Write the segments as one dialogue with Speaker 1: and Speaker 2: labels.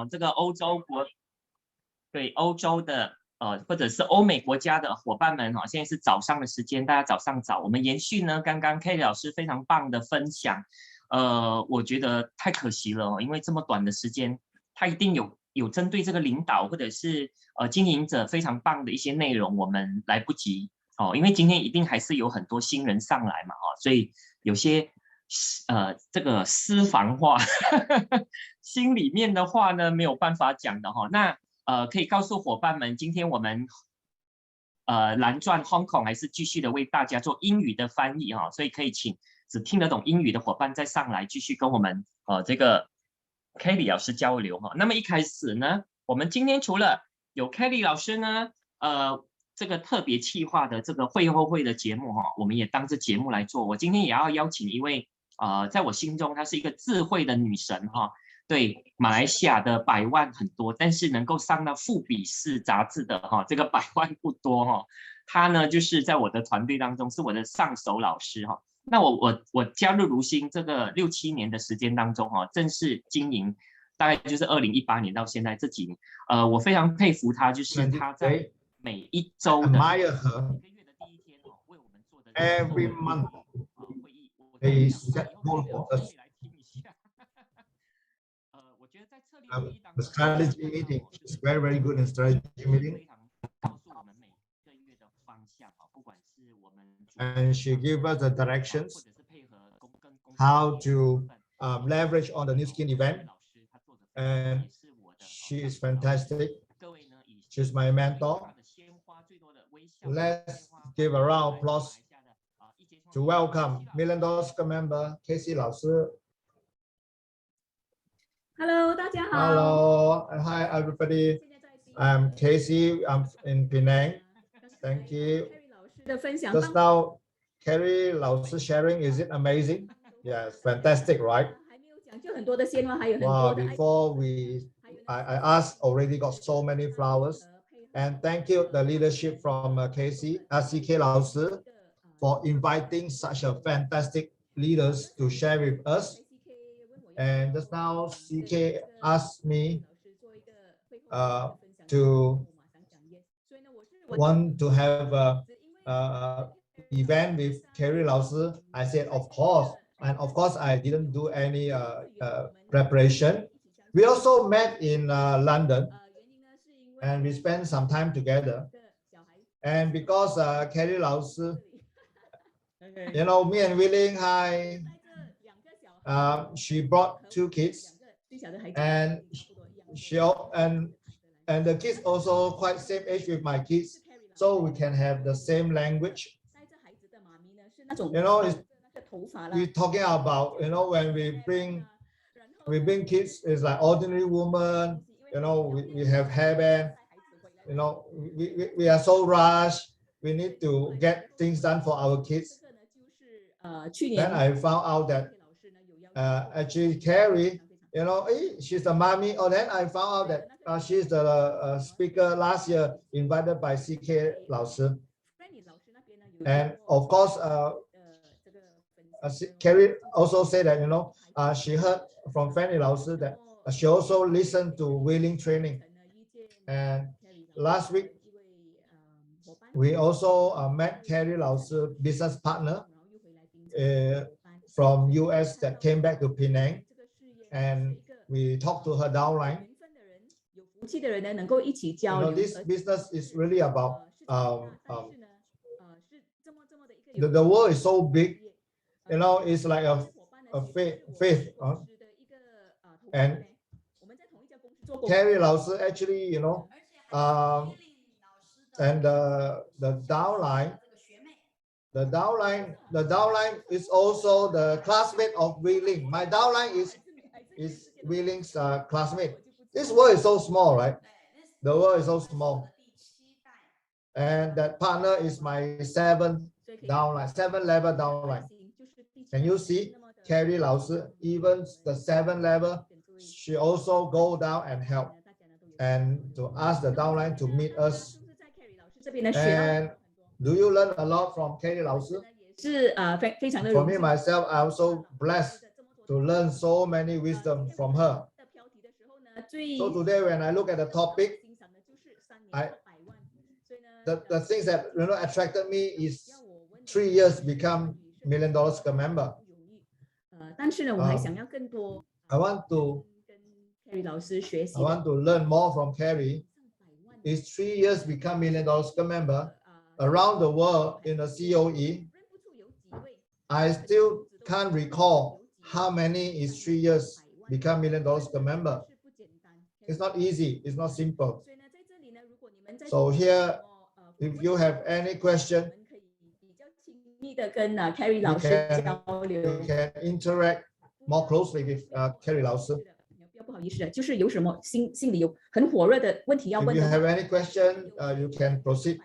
Speaker 1: 这个欧洲的或者是欧美国家的伙伴们现在是早上的时间，大家早上早。我们延续呢刚刚 Carrie 老师非常棒的分享，我觉得太可惜了因为这么短的时间，他一定有针对这个领导或者是经营者非常棒的一些内容，我们来不及因为今天一定还是有很多新人上来嘛所以有些这个私房话心里面的话呢没有办法讲的那可以告诉伙伴们，今天我们蓝钻 Hong Kong 还是继续的为大家做英语的翻译所以可以请只听得懂英语的伙伴再上来继续跟我们这个 Carrie 老师交流那么一开始呢，我们今天除了有 Carrie 老师呢这个特别企划的这个会后会的节目我们也当着节目来做。我今天也要邀请一位在我心中她是一个智慧的女神对，马来西亚的百万很多，但是能够上到富比士杂志的这个百万不多她呢就是在我的团队当中是我的上手老师那我加入如新这个6、7年的时间当中正式经营，大概就是2018年到现在这几年我非常佩服她，就是她在每一周的每个月的第一天为我们做的
Speaker 2: every month
Speaker 1: 会议，they
Speaker 2: set goal for us.
Speaker 1: 我觉得在策略会议当
Speaker 2: The
Speaker 1: 中
Speaker 2: strategy meeting is very good in strategy meeting.
Speaker 1: 告诉我们每个月的方向不管是我们
Speaker 2: And she gave us the directions how to leverage on the new skin event. And she is fantastic. She's my mentor. Let's give a round of applause to welcome $1 Million member Casey 老师。
Speaker 3: Hello， 大家好。
Speaker 2: Hello, hi everybody. I'm Casey. I'm in Penang. Thank you. Just now, Carrie 老师 sharing, is it amazing? Yes, fantastic, right? Wow, before I asked, already got so many flowers. And thank you, the leadership from CK 老师 for inviting such a fantastic leaders to share with us. And just now, CK asked me to want to have a event with Carrie 老师. I said, of course. And of course, I didn't do any preparation. We also met in London and we spent some time together. And because Carrie 老师, you know, me and Willing, hi. She brought 2 kids, and and the kids also quite same age with my kids, so we can have the same language. You know, we're talking about, you know, when we bring kids, it's like ordinary woman. You know, we have hairband. You know, we are so rushed. We need to get things done for our kids. Then I found out that actually Carrie, you know, she's the mommy. Oh, then I found out that she's the speaker last year invited by CK 老师. And of course, Carrie also said that, you know, she heard from Fanny 老师 that she also listened to Willing training. And last week, we also met Carrie 老师 business partner from US that came back to Penang, and we talked to her downline. You know, this business is really about the world is so big. You know, it's like a faith. And Carrie 老师 actually, you know, and the downline is also the classmate of Willing. My downline is Willing's classmate. This world is so small, right? The world is so small. And that partner is my 7th downline, 7th level downline. Can you see Carrie 老师, even the 7th level, she also go down and help and to ask the downline to meet us. And do you learn a lot from Carrie 老师? For me, myself, I'm so blessed to learn so many wisdom from her. So today when I look at the topic, the things that attracted me is 3 years become $1 million a member.
Speaker 1: 但是呢，我还想要更多。
Speaker 2: I want to learn more from Carrie. Is 3 years become $1 million a member around the world in the COE. I still can't recall how many is 3 years become $1 million a member. It's not easy. It's not simple. So here, if you have any question, you can interact more closely with Carrie 老师。
Speaker 1: 不好意思，就是有什么心里有很火热的问题要问的。
Speaker 2: If you have any question, you can proceed.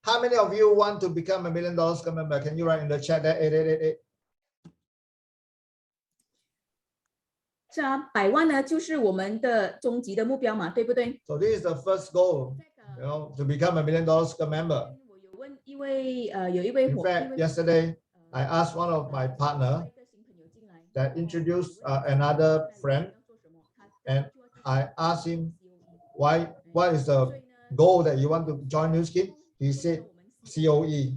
Speaker 2: How many of you want to become $1 million a member? Can you write in the chat that 8888?
Speaker 1: 是啊，100万呢，就是我们的终极的目标嘛，对不对
Speaker 2: ？So this is the first goal, to become $1 million a member.
Speaker 1: 我有问一位有一位
Speaker 2: In fact, yesterday I asked one of my partner that introduced another friend, and I asked him what is the goal that you want to join New Skin. He said COE.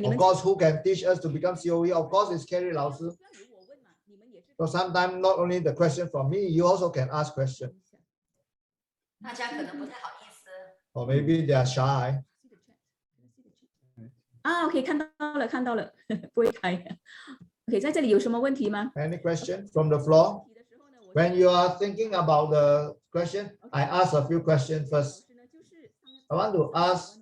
Speaker 2: Of course, who can teach us to become COE? Of course, it's Carrie 老师. So sometimes not only the question from me, you also can ask questions. Or maybe they are shy.
Speaker 1: 啊 ，OK， 看到了，不会开。OK， 在这里有什么问题吗
Speaker 2: ？Any question from the floor? When you are thinking about the question, I ask a few questions first. I want to ask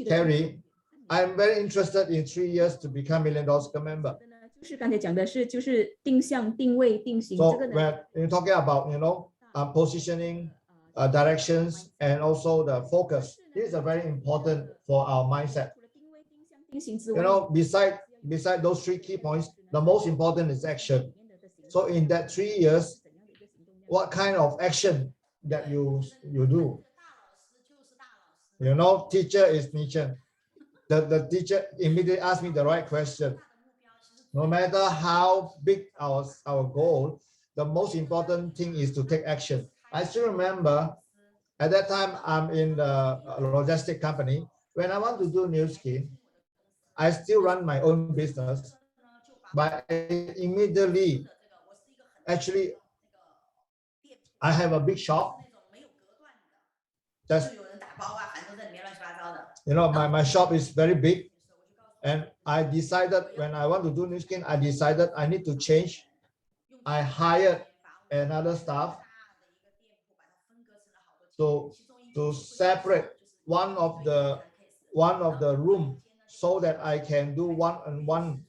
Speaker 2: Carrie, I'm very interested in 3 years to become $1 million a member.
Speaker 1: 就是刚才讲的是，就是定向、定位、定型。
Speaker 2: So when you're talking about, positioning, directions, and also the focus, these are very important for our mindset. Beside those 3 key points, the most important is action. So in that 3 years, what kind of action that you do? Teacher is teacher. The teacher immediately asked me the right question. No matter how big our goal, the most important thing is to take action. I still remember at that time I'm in the logistic company. When I want to do New Skin, I still run my own business, but immediately, actually, I have a big shop. My shop is very big, and I decided when I want to do New Skin, I decided I need to change. I hired another staff to separate one of the room so that I can do one-on-one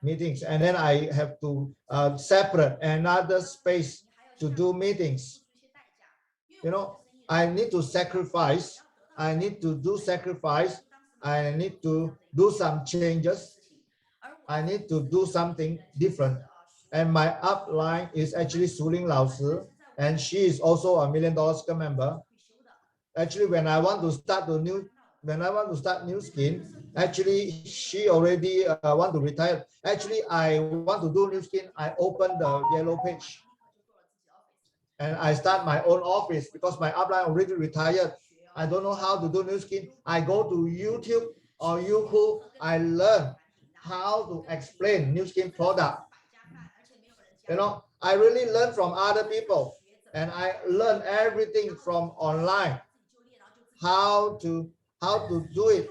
Speaker 2: meetings, and then I have to separate another space to do meetings. I need to sacrifice. I need to do sacrifice. I need to do some changes. I need to do something different. And my upline is actually Suling 老师, and she is also $1 million member. Actually, when I want to start New Skin, actually she already want to retire. Actually, I want to do New Skin. I open the yellow page, and I start my own office because my upline already retired. I don't know how to do New Skin. I go to YouTube or Youku. I learn how to explain New Skin product. I really learn from other people, and I learn everything from online. How to do it.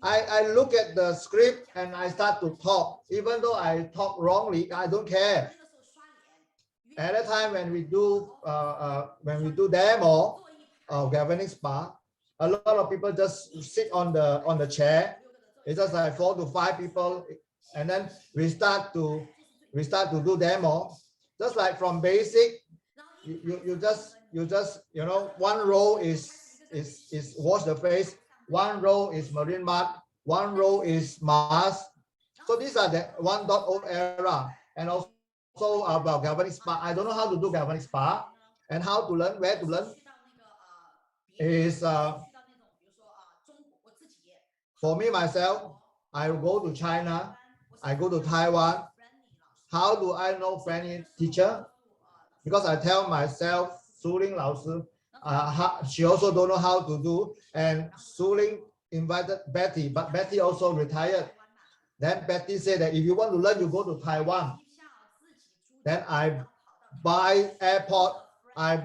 Speaker 2: I look at the script and I start to talk. Even though I talk wrongly, I don't care. At the time when we do demo of galvanic spa, a lot of people just sit on the chair. It's just like 4 to 5 people, and then we start to do demo. Just like from basic, you just one row is wash the face, one row is marine mud, one row is mask. So these are the 1.0 era, and also about galvanic spa. I don't know how to do galvanic spa, and how to learn, where to learn is for me myself. I go to China, I go to Taiwan. How do I know friendly teacher? because I tell myself, Suling 老师, she also don't know how to do, and Suling invited Betty, but Betty also retired. Then Betty said that if you want to learn, you go to Taiwan. Then I buy airport, I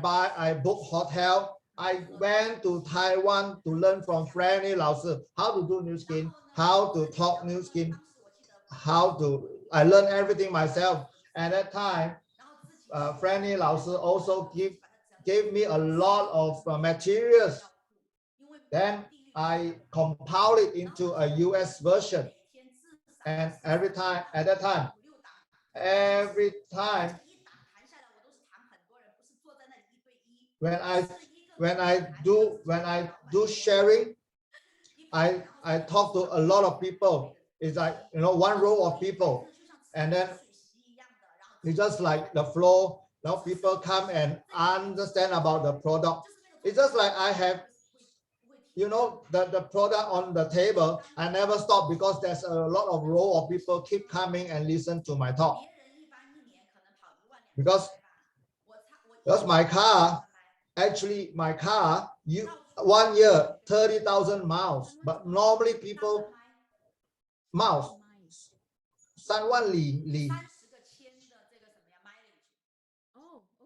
Speaker 2: book hotel. I went to Taiwan to learn from Franny 老师 how to do new skin, how to talk new skin, I learned everything myself. At that time, Franny 老师 also gave me a lot of materials. Then I compiled it into a US version. And every time, when I do sharing, I talk to a lot of people. It's like, one row of people, and then it's just like the flow. Now people come and understand about the product. It's just like I have, the product on the table. I never stop because there's a lot of row of people keep coming and listen to my talk. Because my car, 1 year 30,000 miles, but normally people miles 3万里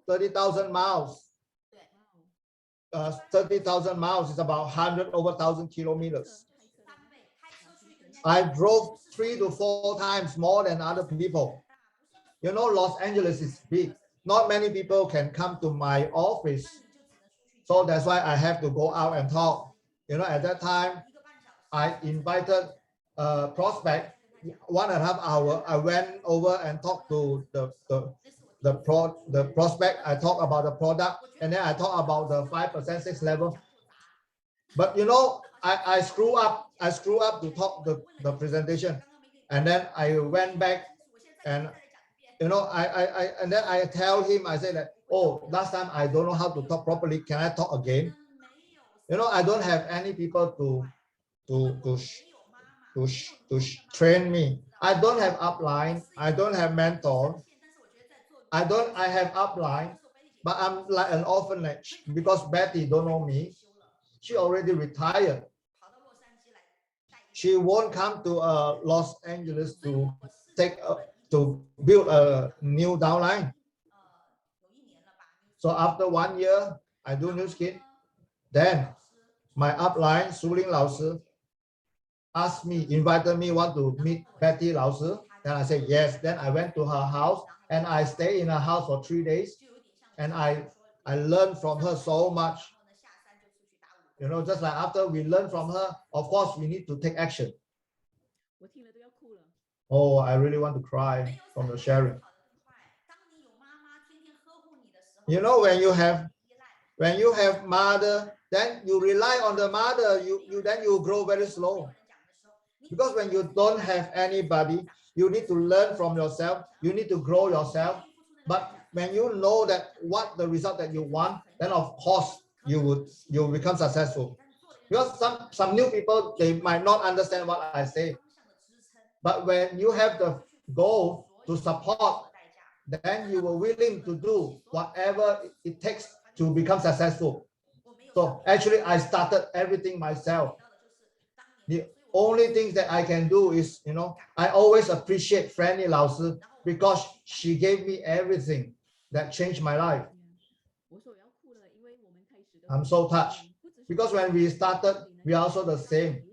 Speaker 2: 30,000 miles. 30,000 miles is about 100 over 1,000 kilometers. I drove 3 to 4 times more than other people. Los Angeles is big. Not many people can come to my office. So that's why I have to go out and talk. At that time, I invited a prospect 1.5 hours. I went over and talked to the prospect. I talk about the product, and then I talk about the 5% 6 level. But I screw up to talk the presentation, and then I went back and and then I tell him, I say that, oh, last time I don't know how to talk properly. Can I talk again? I don't have any people to train me. I don't have upline. I don't have mentor. I have upline, but I'm like an orphanage because Betty don't know me. She already retired. She won't come to Los Angeles to build a new downline. So after 1 year, I do new skin. Then my upline, Suling 老师, invited me, want to meet Betty 老师. Then I said yes. Then I went to her house and I stayed in her house for 3 days. And I learned from her so much. Just like after we learn from her, of course, we need to take action. Oh, I really want to cry from the sharing. When you have mother, then you rely on the mother, then you grow very slow. Because when you don't have anybody, you need to learn from yourself, you need to grow yourself. But when you know that what the result that you want, then of course you become successful. Because some new people, they might not understand what I say. But when you have the goal to support, then you are willing to do whatever it takes to become successful. So actually, I started everything myself. The only thing that I can do is, I always appreciate Franny 老师 because she gave me everything that changed my life. I'm so touched because when we started, we are also the same.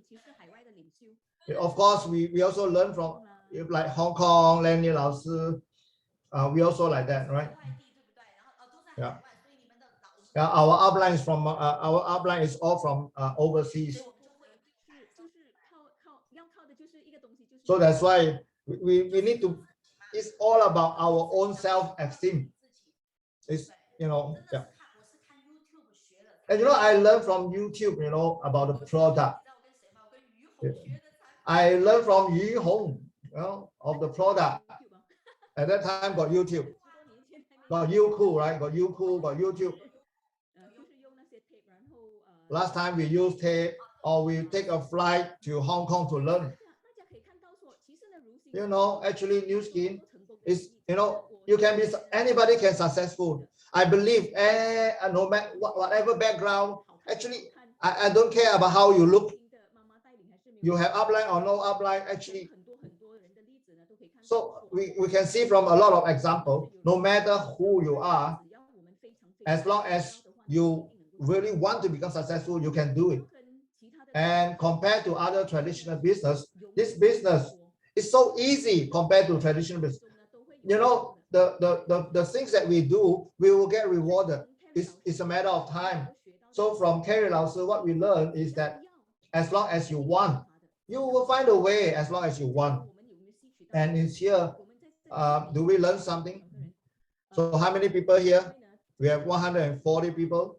Speaker 2: Of course, we also learn from like Hong Kong, Lenny 老师. We also like that, right? Yeah. Our upline is all from overseas. So that's why we need to. It's all about our own self-esteem. It's yeah. And I learned from YouTube, about the product. I learned from Yu Hong, of the product. At that time, got YouTube, got Youku, right? Got Youku, got YouTube. Last time we use tape, or we take a flight to Hong Kong to learn. Actually, new skin is, anybody can successful. I believe no matter whatever background, actually, I don't care about how you look. You have upline or no upline, actually. So we can see from a lot of examples, no matter who you are, as long as you really want to become successful, you can do it. And compared to other traditional business, this business is so easy compared to traditional business. You know, the things that we do, we will get rewarded. It's a matter of time. So from Carrie Lao Sư, what we learn is that as long as you want, you will find a way as long as you want. And it's here, do we learn something? So how many people here? We have 140 people.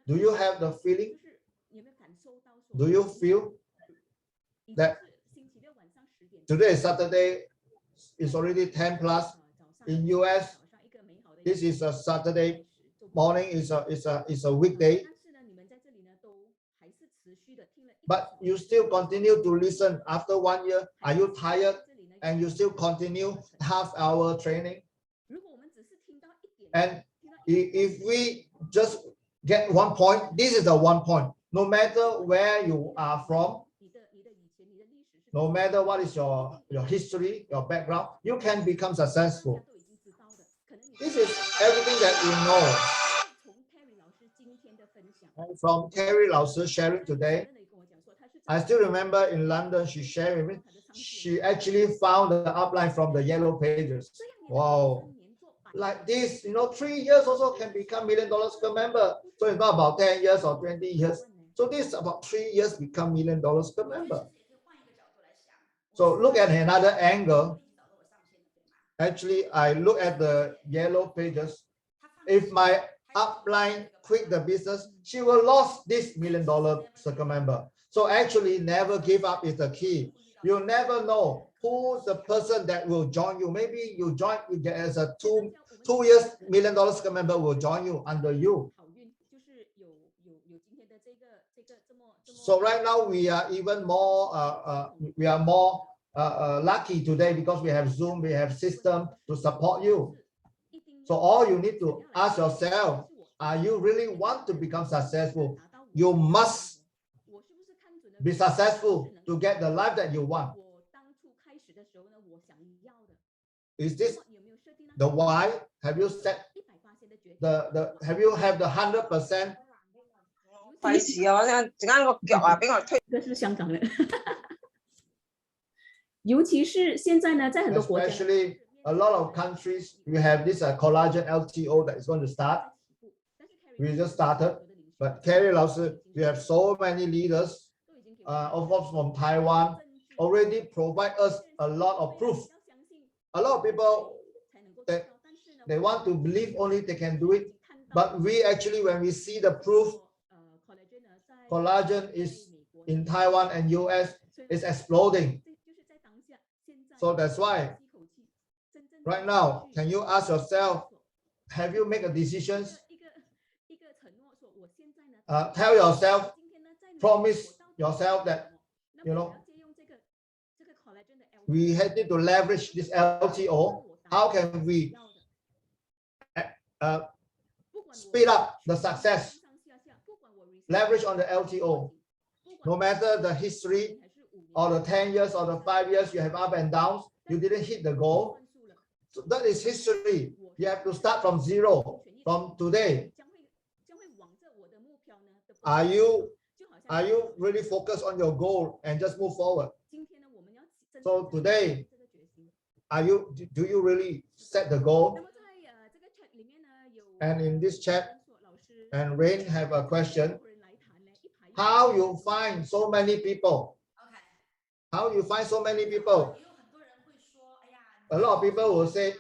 Speaker 2: Do you have the feeling? Do you feel that today is Saturday, it's already 10 plus in US? This is a Saturday morning, is a weekday. But you still continue to listen after 1 year. Are you tired? And you still continue half-hour training? And if we just get 1 point, this is the 1 point. No matter where you are from, no matter what is your history, your background, you can become successful. This is everything that we know. And from Carrie Lao Sư sharing today, I still remember in London, she shared with me, she actually found the upline from the yellow pages. Wow. Like this, you know, 3 years also can become $1 million per member. So it's not about 10 years or 20 years. So this is about 3 years become $1 million per member. So look at another angle. Actually, I look at the yellow pages. If my upline quit the business, she will lose this $1 million circle member. So actually, never give up is the key. You never know who's the person that will join you. Maybe you join as a two years $1 million circle member will join you under you. So right now we are even more lucky today because we have Zoom, we have system to support you. So all you need to ask yourself, are you really want to become successful? You must be successful to get the life that you want. Is this the why? Have you set have you have the 100%?
Speaker 3: 費事啊！陣間個腳啊，俾我推。
Speaker 4: 這是香港人，尤其是現在呢，在很多國家
Speaker 2: Especially a lot of countries, we have this collagen LTO that is going to start. We just started, but Carrie Lao Sư, we have so many leaders, of course from Taiwan, already provide us a lot of proof. A lot of people that they want to believe only they can do it, but we actually, when we see the proof, collagen is in Taiwan and US is exploding. So that's why right now, can you ask yourself, have you made a decision? Tell yourself, promise yourself that, you know, we had to leverage this LTO. How can we speed up the success? Leverage on the LTO. No matter the history or the 10 years or the 5 years, you have up and downs, you didn't hit the goal. So that is history. You have to start from zero, from today. Are you really focused on your goal and just move forward? So today, do you really set the goal? And in this chat, and Rain have a question. How you find so many people? How you find so many people? A lot of people will say,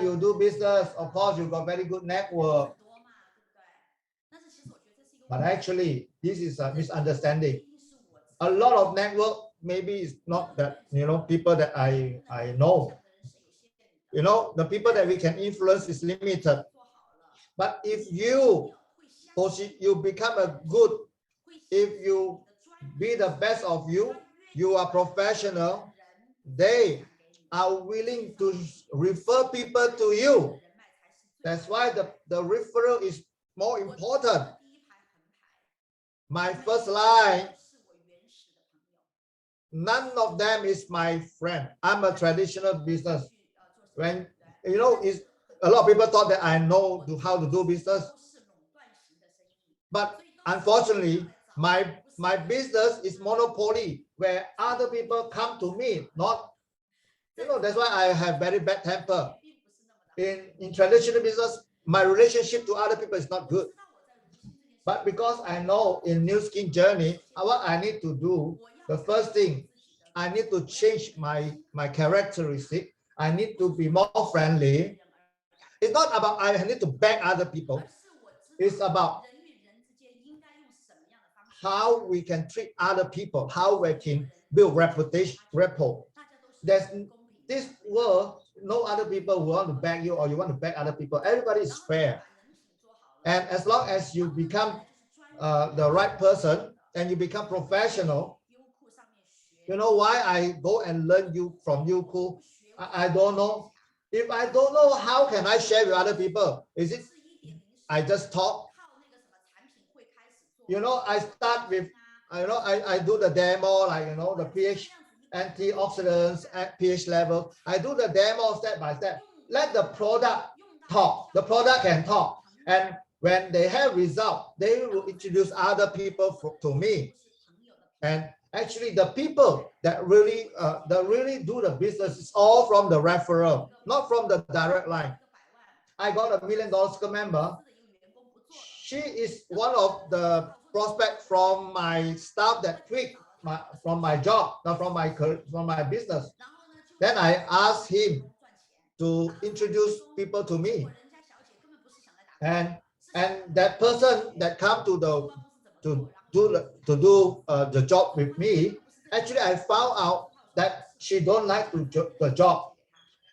Speaker 2: you do business, of course you got very good network. But actually, this is a misunderstanding. A lot of network maybe is not that, you know, people that I know. You know, the people that we can influence is limited. But if you become a good, if you be the best of you, you are professional, are willing to refer people to you. That's why the referral is more important. My first line, none of them is my friend. I'm a traditional business. When is a lot of people thought that I know how to do business, but unfortunately, my business is monopoly, where other people come to me, not, that's why I have very bad temper. In traditional business, my relationship to other people is not good. But because I know in New Skin Journey, what I need to do, the first thing, I need to change my characteristic. I need to be more friendly. It's not about I need to beg other people. It's about how we can treat other people, how we can build reputation, rapport. There's this world, no other people who want to beg you or you want to beg other people. Everybody is fair. And as long as you become the right person and you become professional, you know why I go and learn from Youku? I don't know. If I don't know, how can I share with other people? Is it I just talk? I start with, I do the demo, like, the pH, antioxidants at pH level. I do the demo step by step. Let the product talk. The product can talk. And when they have result, they will introduce other people to me. And actually, the people that really do the business is all from the referral, not from the direct line. I got $1 million member. She is one of the prospects from my staff that quit from my job, not from my business. Then I asked him to introduce people to me, and that person that come to do the job with me, actually I found out that she don't like the job,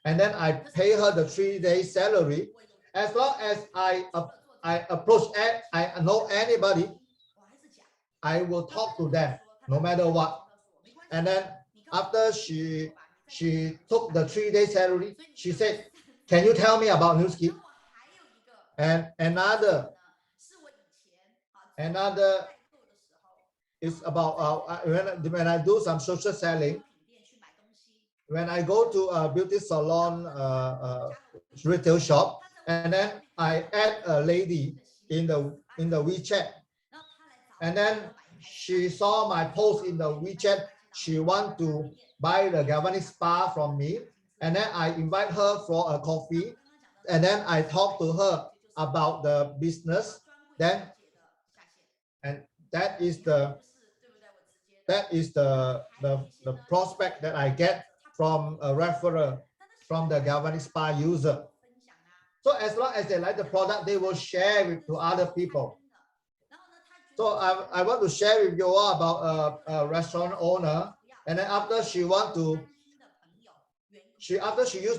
Speaker 2: and then I pay her the 3-day salary. As long as I approach, I know anybody, I will talk to them no matter what. And then after she took the 3-day salary, she said, "Can you tell me about New Skin?" And another is about when I do some social selling. When I go to a beauty salon retail shop, and then I add a lady in the WeChat, and then she saw my post in the WeChat. She want to buy the galvanic spa from me, and then I invite her for a coffee, and then I talk to her about the business. Then, and that is the prospect that I get from a referral from the galvanic spa user. So as long as they like the product, they will share it to other people. So I want to share with you all about a restaurant owner, and then after she used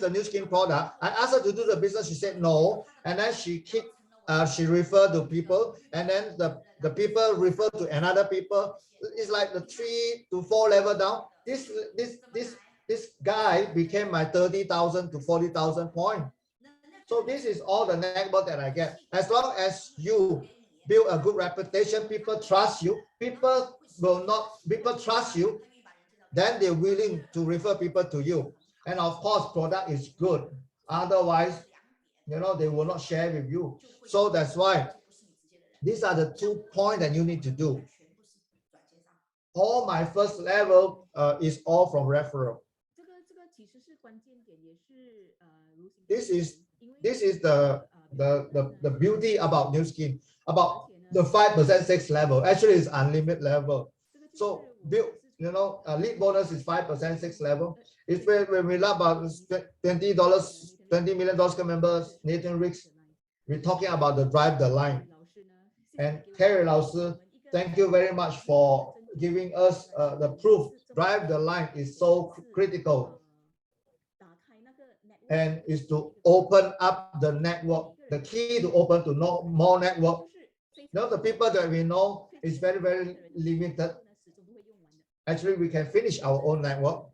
Speaker 2: the New Skin product, I asked her to do the business. She said no, and then she referred to people, and then the people refer to another people. It's like the 3 to 4 level down. This guy became my 30,000 to 40,000 point. So this is all the network that I get. As long as you build a good reputation, people trust you. People trust you, then they're willing to refer people to you. And of course, product is good. Otherwise, they will not share with you. So that's why these are the 2 points that you need to do. All my first level is all from referral. This is the beauty about New Skin, about the 5% 6 level. Actually, it's unlimited level. So lead bonus is 5% 6 level. It's when we love about $20 million members, Nathan Ricks, we're talking about the drive the line. And Carrie Lao Sư, thank you very much for giving us the proof. Drive the line is so critical, and is to open up the network. The key to open to know more network. The people that we know is very, very limited. Actually, we can finish our own network.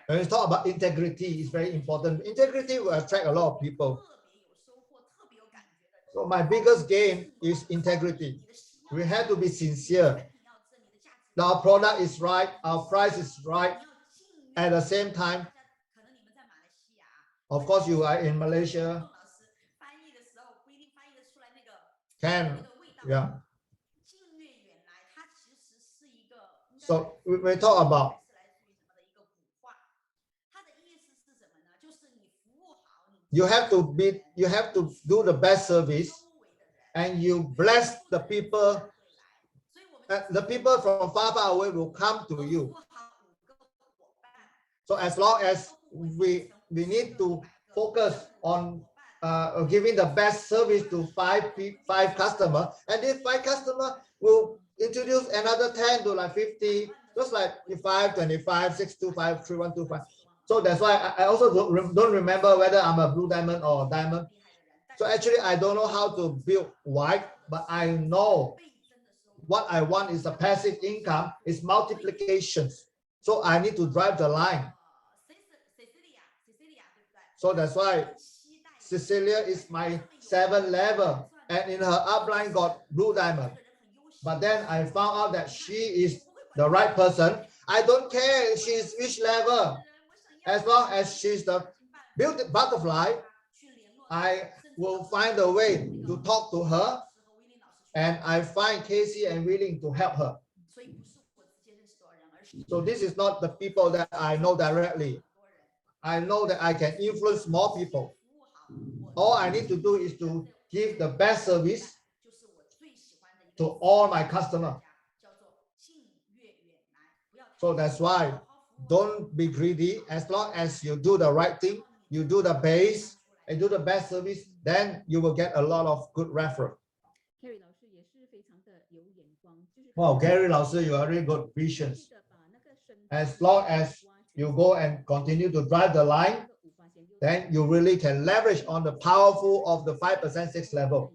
Speaker 2: When we talk about integrity, it's very important. Integrity will attract a lot of people. So my biggest gain is integrity. We have to be sincere. Our product is right, our price is right. At the same time, of course, you are in Malaysia. Yeah. So we talk about you have to do the best service, and you bless the people. The people from far away will come to you. So as long as we need to focus on giving the best service to five customers, and these 5 customers will introduce another 10 to like 50, just like 5, 25, 625, 3125. So that's why I also don't remember whether I'm a blue diamond or diamond. So actually, I don't know how to build white, but I know what I want is a passive income, is multiplications. So I need to drive the line. So that's why Cecilia is my 7th level, and in her upline got blue diamond. But then I found out that she is the right person. I don't care she's which level. As long as she's the built butterfly, I will find a way to talk to her, and I find Casey and willing to help her. So this is not the people that I know directly. I know that I can influence more people. All I need to do is to give the best service to all my customers. So that's why don't be greedy. As long as you do the right thing, you do the base and do the best service, then you will get a lot of good referral. Wow, Carrie 老师, you are really good visions. As long as you go and continue to drive the line, then you really can leverage on the powerful of the 5%, 6th level.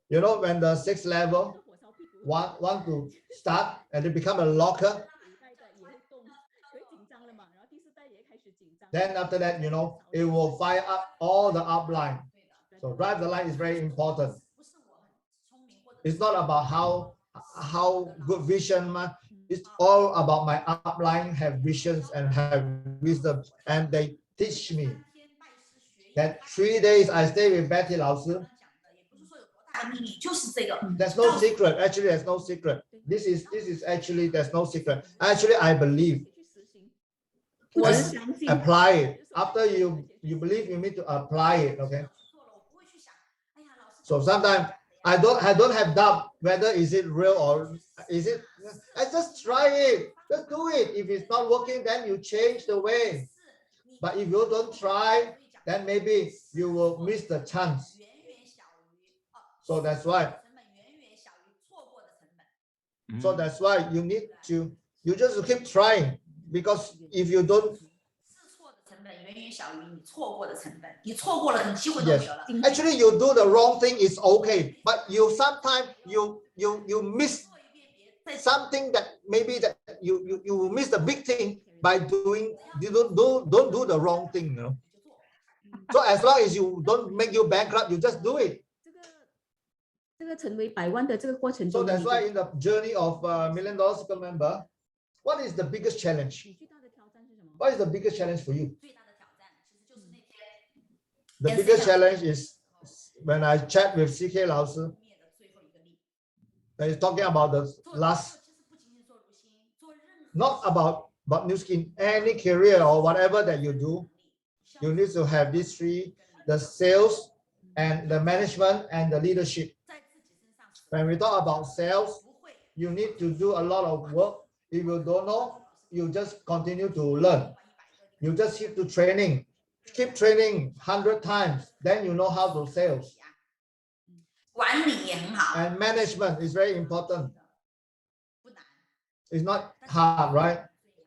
Speaker 2: You know, when the 6th level want to start and they become a locker, then after that, you know, it will fire up all the upline. So drive the line is very important. It's not about how good vision, it's all about my upline have visions and have wisdom, and they teach me that 3 days I stay with Betty 老师. There's no secret. Actually, there's no secret. This is actually, there's no secret. Actually, I believe. Apply it. After you believe, you need to apply it. Okay. So sometimes I don't have doubt whether is it real or is it. I just try it. Just do it. If it's not working, then you change the way. But if you don't try, then maybe you will miss the chance. So that's why. So that's why you need to, you just keep trying, because if you don't. Yes. Actually, you do the wrong thing is okay, but you sometimes you miss something that maybe that you miss the big thing by doing, you don't do the wrong thing, you know. So as long as you don't make you bankrupt, you just do it. So that's why in the journey of $1 Million Super Member, what is the biggest challenge? What is the biggest challenge for you? The biggest challenge is when I chat with CK 老师, he's talking about the last, not about New Skin, any career or whatever that you do, you need to have these 3, the sales and the management and the leadership. When we talk about sales, you need to do a lot of work. If you don't know, you just continue to learn. You just keep to training. Keep training 100 times, then you know how to sales. And management is very important. It's not hard, right?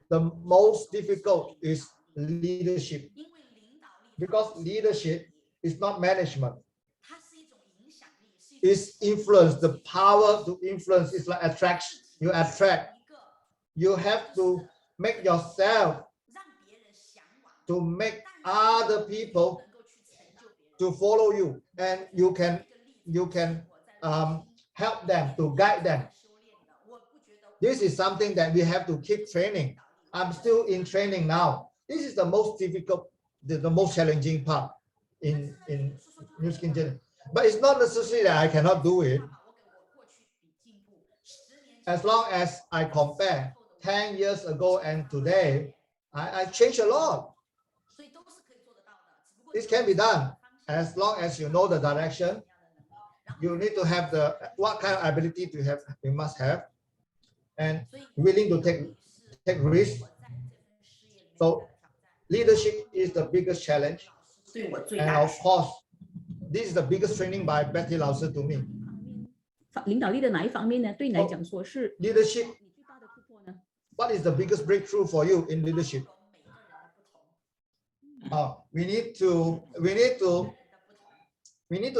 Speaker 2: The most difficult is leadership, because leadership is not management. It's influence. The power to influence is like attraction. You attract. you have to make yourself to make other people to follow you, and you can help them, to guide them. This is something that we have to keep training. I'm still in training now. This is the most difficult, the most challenging part in New Skin Journey. But it's not necessary that I cannot do it. As long as I compare 10 years ago and today, I changed a lot. This can be done as long as you know the direction. You need to have what kind of ability to have, you must have, and willing to take risks. So leadership is the biggest challenge. And of course, this is the biggest training by Betty 老师 to me.
Speaker 4: 领导力的哪一方面呢？对你来讲说是
Speaker 2: leadership.
Speaker 4: 你最大的突破呢？
Speaker 2: What is the biggest breakthrough for you in leadership? We need to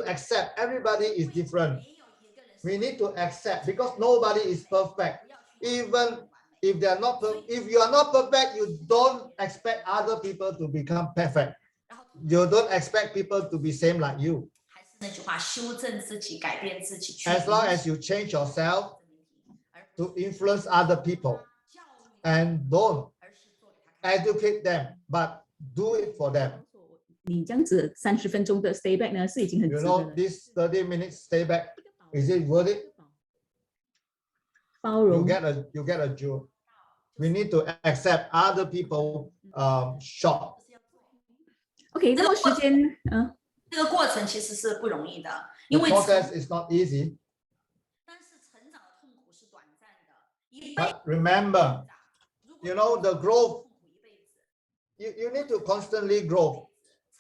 Speaker 2: accept everybody is different. We need to accept, because nobody is perfect. Even if they are not, if you are not perfect, you don't expect other people to become perfect. You don't expect people to be same like you. As long as you change yourself to influence other people, and don't educate them, but do it for them.
Speaker 4: 你这样子30分钟的 stay back 呢，是已经很值
Speaker 2: You
Speaker 4: 得
Speaker 2: know,
Speaker 4: 了。
Speaker 2: this 30 minutes stay back, is it worth it?
Speaker 4: 包容
Speaker 2: You get a jewel. We need to accept other people short.
Speaker 4: OK， 那么时间
Speaker 3: 这个过程其实是不容易的，
Speaker 2: The
Speaker 3: 因为
Speaker 2: process is not easy.
Speaker 3: 但是成长的痛苦是短暂的。
Speaker 2: But remember, you know, the growth, you need to constantly grow.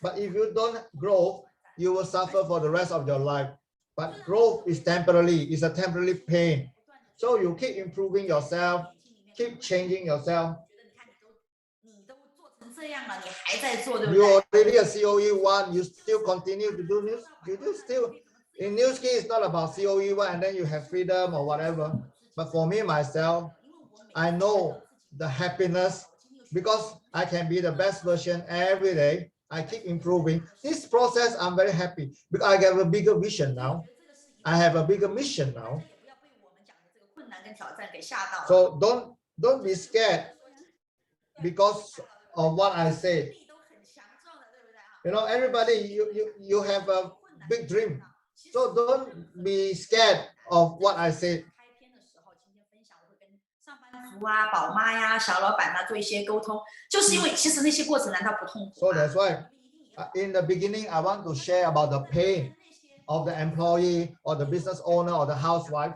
Speaker 2: But if you don't grow, you will suffer for the rest of your life. But growth is temporary, it's a temporary pain. So you keep improving yourself, keep changing yourself. You already a COE1, you still continue to do news. You do still, in New Skin, it's not about COE1 and then you have freedom or whatever. But for me, myself, I know the happiness because I can be the best version every day. I keep improving. This process, I'm very happy because I have a bigger vision now. I have a bigger mission now. So don't be scared because of what I say. You know, everybody, you have a big dream. So don't be scared of what I say.
Speaker 3: 宝妈呀、小老板做一些沟通，就是因为其实那些过程难道不痛苦
Speaker 2: So that's why in the beginning, I want to share about the pain of the employee or the business owner or the housewife.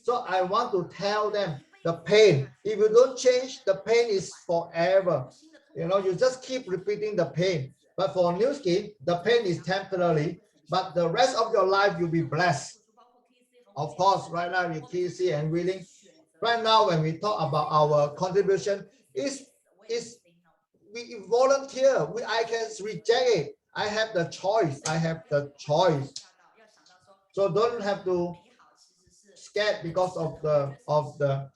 Speaker 2: So I want to tell them the pain. If you don't change, the pain is forever. You know, you just keep repeating the pain. But for New Skin, the pain is temporary, but the rest of your life you'll be blessed. Of course, right now with KC and Willing, right now when we talk about our contribution, is we volunteer. I can reject it. I have the choice. I have the choice. So don't have to scared because of the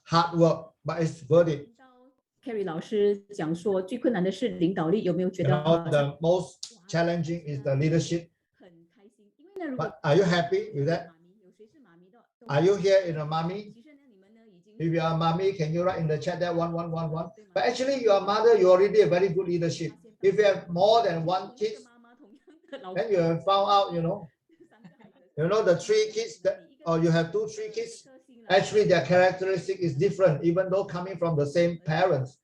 Speaker 2: hard work, but it's worth it.
Speaker 4: Carrie 老师讲说，最困难的是领导力，有没有觉
Speaker 2: You
Speaker 4: 得
Speaker 2: know, the most challenging is the leadership.
Speaker 4: 很开心？因为呢，如果
Speaker 2: But are you happy with that?
Speaker 4: 有谁是妈咪的？
Speaker 2: Are you here in a mommy?
Speaker 4: 其实呢，你们呢已经
Speaker 2: If you are a mommy, can you write in the chat that 1111? But actually, you are a mother. You already a very good leadership. If you have more than one kid,
Speaker 4: 妈妈同样的老
Speaker 2: then you have found out, you know, the 3 kids that, or you have 2-3 kids. Actually, their characteristic is different, even though coming from the same parents.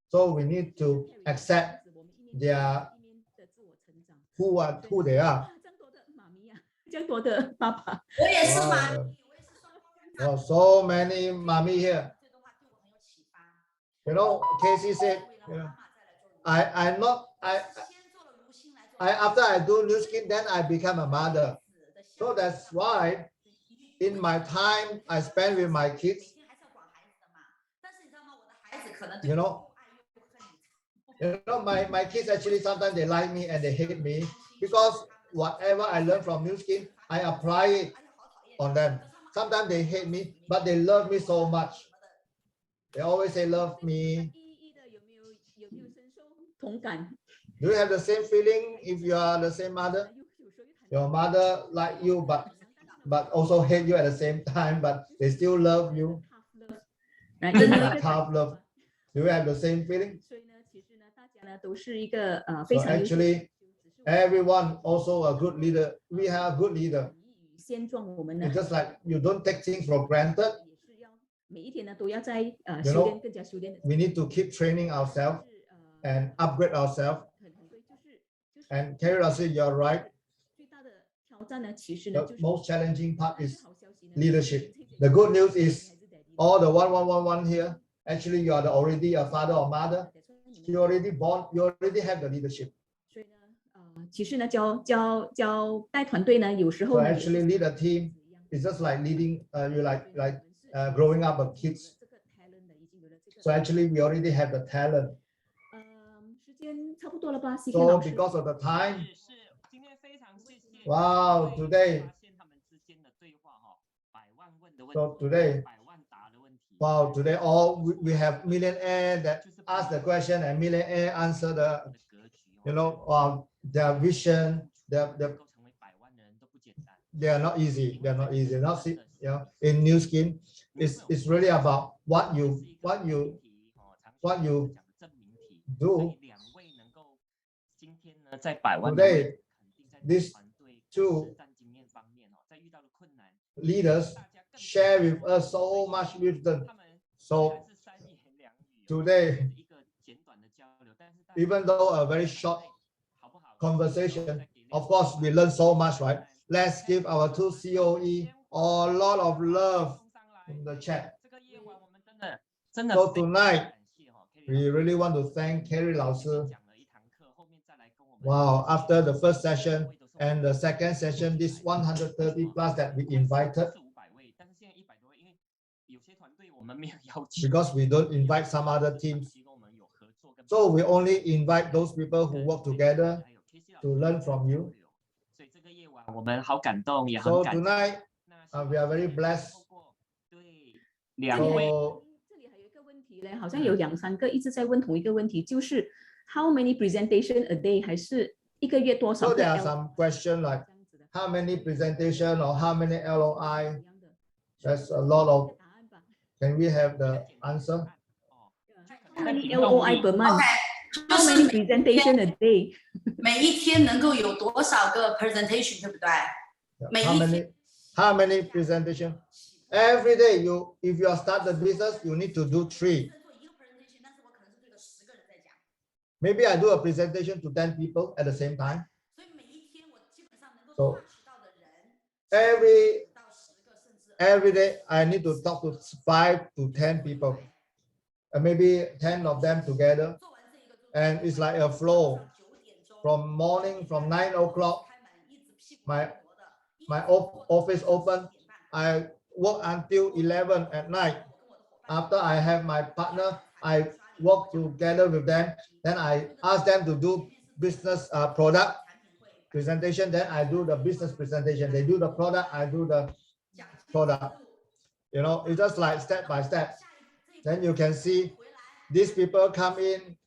Speaker 2: So we need to accept their who they are.
Speaker 4: 这样多的爸爸，
Speaker 3: 我也是妈咪，
Speaker 2: Oh, so many mommy here. You know, Casey said, you know, after I do New Skin, then I become a mother. So that's why in my time I spend with my kids, you know, my kids actually sometimes they like me and they hate me because whatever I learn from New Skin, I apply it on them. Sometimes they hate me, but they love me so much. They always say love me.
Speaker 4: 有没有深受同感？
Speaker 2: Do you have the same feeling if you are the same mother? Your mother like you, but also hate you at the same time, but they still love you. Like tough love. Do you have the same feeling?
Speaker 4: 所以呢，其实呢，大家呢都是一个
Speaker 2: So
Speaker 4: 非常优秀的。
Speaker 2: actually, everyone also a good leader. We have a good leader.
Speaker 4: 现状我们呢
Speaker 2: It's just like you don't take things for granted.
Speaker 4: 也是要每一天呢都要在
Speaker 2: You
Speaker 4: 修炼
Speaker 2: know,
Speaker 4: 更加修炼的。
Speaker 2: we need to keep training ourselves and upgrade ourselves.
Speaker 4: 很对，就是
Speaker 2: And Carrie 老师, you're right.
Speaker 4: 最大的挑战呢，其实呢
Speaker 2: The
Speaker 4: 就是
Speaker 2: most challenging part is
Speaker 4: 好消息呢
Speaker 2: leadership. The good news is all the 1111 here. Actually, you are already a father or mother. You already born. You already have the leadership.
Speaker 4: 所以呢，其实呢，带团队呢，有时
Speaker 2: So
Speaker 4: 候呢，
Speaker 2: actually, lead a team is just like leading. You like growing up a kids. So actually, we already have the talent.
Speaker 4: 时间差不多了吧 ？CK
Speaker 2: So
Speaker 4: 老师。
Speaker 2: because of the time,
Speaker 1: 是今天非常谢谢。
Speaker 2: wow, today.
Speaker 1: 发现他们之间的对话哈，100万问的问
Speaker 2: So
Speaker 1: 题
Speaker 2: today,
Speaker 1: ，100万答的问题。
Speaker 2: wow, today all we have millionaire that ask the question and millionaire answer the, you know, their vision. They are not easy. They are not easy. Not you know, in New Skin, it's really about what you do. Today, these two leaders share with us so much wisdom. So today, even though a very short conversation, of course, we learn so much, right? Let's give our two COE a lot of love in the chat. So tonight, we really want to thank Carrie 老师. Wow, after the first session and the second session, this 130 plus that we invited, because we don't invite some other teams. So we only invite those people who work together to learn from you. So tonight, we are very blessed.
Speaker 1: 两位，
Speaker 2: So
Speaker 4: 这里还有一个问题嘞，好像有2、3个一直在问同一个问题，就是 how many presentation a day， 还是一个月多少
Speaker 2: So
Speaker 4: 个
Speaker 2: there are
Speaker 4: L？
Speaker 2: some questions like how many presentation or how many LOI. There's a lot of. Can we have the answer?
Speaker 4: How many LOI per month？
Speaker 3: OK，
Speaker 4: How
Speaker 3: 就
Speaker 4: many
Speaker 3: 是
Speaker 4: presentation a day？
Speaker 3: 每一天能够有多少个 presentation， 对不对？
Speaker 2: How many presentation? Every day, if you start the business, you need to do 3. Maybe I do a presentation to 10 people at the same time. So every day I need to talk to 5 to 10 people, and maybe 10 of them together, and it's like a flow from morning, from 9 o'clock. My office open. I work until 11 at night. After I have my partner, I work together with them. Then I ask them to do business product presentation. Then I do the business presentation. They do the product. I do the product. You know, it's just like step by step. Then you can see these people come in.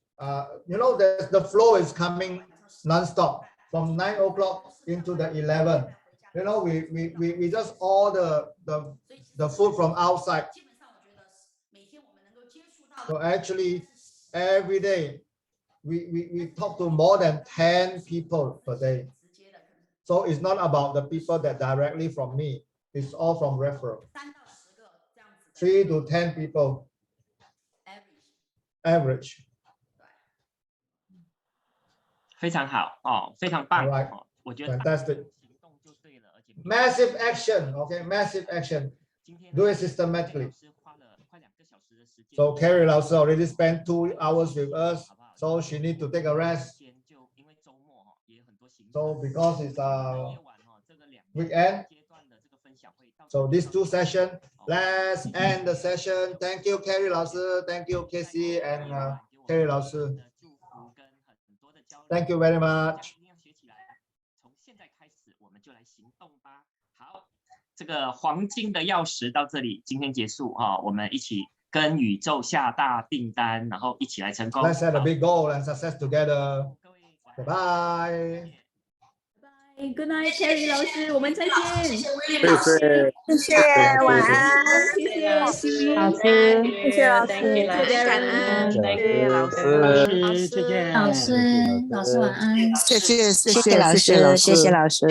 Speaker 2: You know, the flow is coming non-stop from 9 o'clock into the 11. You know, we just order the food from outside. So actually, every day we talk to more than 10 people per day. So it's not about the people that directly from me. It's all from referral. 3 to 10 people average.
Speaker 1: 非常好哦，非常棒
Speaker 2: Alright.
Speaker 1: 哦，我觉得
Speaker 2: Fantastic.
Speaker 1: 行动就对了，而且
Speaker 2: Massive action. Okay, massive action.
Speaker 1: 今天
Speaker 2: Do it systematically.
Speaker 1: 老师花了快2个小时的时间
Speaker 2: So Carrie 老师 already spent 2 hours with us. So she need to take a rest.
Speaker 1: 就因为周末哈也有很多行
Speaker 2: So because it's
Speaker 1: 夜晚哈这个2
Speaker 2: weekend.
Speaker 1: 阶段的这个分享会到
Speaker 2: So these 2 sessions, let's end the session. Thank you, Carrie 老师. Thank you, Casey and Carrie 老师.
Speaker 1: 祝福跟很多的交流
Speaker 2: Thank you very much.
Speaker 1: 一定要学起来，从现在开始我们就来行动吧。好，这个黄金的钥匙到这里，今天结束啊，我们一起跟宇宙下大订单，然后一起来成功。
Speaker 2: Let's set a big goal and success together. Bye.
Speaker 4: Good night, Carrie 老师，我们再见。
Speaker 3: 谢谢威廉老师，
Speaker 5: 谢谢，晚安，
Speaker 4: 谢谢
Speaker 5: 老师，谢谢老师，
Speaker 4: 感恩，
Speaker 5: 谢谢老师，
Speaker 6: 老师，晚安。
Speaker 5: 谢谢老师，谢谢老师。